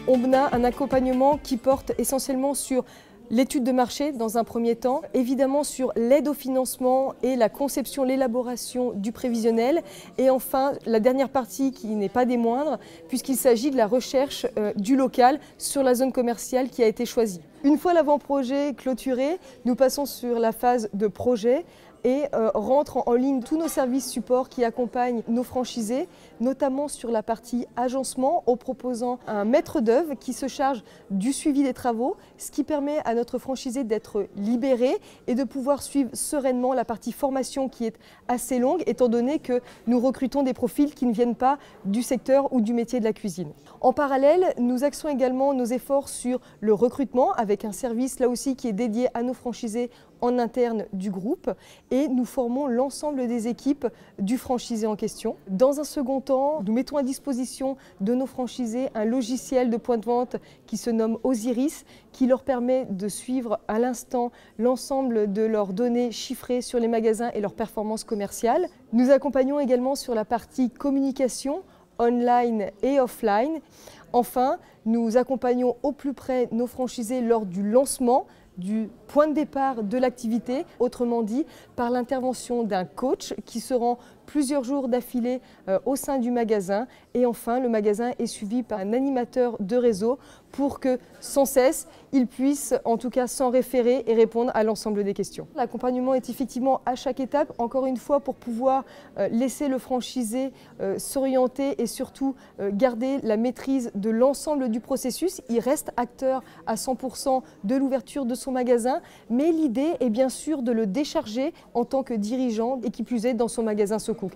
On a un accompagnement qui porte essentiellement sur l'étude de marché dans un premier temps, évidemment sur l'aide au financement et la conception, l'élaboration du prévisionnel, et enfin la dernière partie qui n'est pas des moindres, puisqu'il s'agit de la recherche du local sur la zone commerciale qui a été choisie. Une fois l'avant-projet clôturé, nous passons sur la phase de projet et rentrent en ligne tous nos services supports qui accompagnent nos franchisés, notamment sur la partie agencement, en proposant un maître d'œuvre qui se charge du suivi des travaux, ce qui permet à notre franchisé d'être libéré et de pouvoir suivre sereinement la partie formation qui est assez longue, étant donné que nous recrutons des profils qui ne viennent pas du secteur ou du métier de la cuisine. En parallèle, nous axons également nos efforts sur le recrutement, avec un service là aussi qui est dédié à nos franchisés en interne du groupe, et nous formons l'ensemble des équipes du franchisé en question. Dans un second temps, nous mettons à disposition de nos franchisés un logiciel de point de vente qui se nomme Osiris, qui leur permet de suivre à l'instant l'ensemble de leurs données chiffrées sur les magasins et leurs performances commerciales. Nous accompagnons également sur la partie communication, online et offline. Enfin, nous accompagnons au plus près nos franchisés lors du lancement, du point de départ de l'activité, autrement dit par l'intervention d'un coach qui se rend plusieurs jours d'affilée au sein du magasin, et enfin le magasin est suivi par un animateur de réseau pour que sans cesse il puisse en tout cas s'en référer et répondre à l'ensemble des questions. L'accompagnement est effectivement à chaque étape, encore une fois pour pouvoir laisser le franchisé s'orienter et surtout garder la maîtrise de l'ensemble du processus. Il reste acteur à 100% de l'ouverture de son magasin, mais l'idée est bien sûr de le décharger en tant que dirigeant et qui plus est dans son magasin SoCook.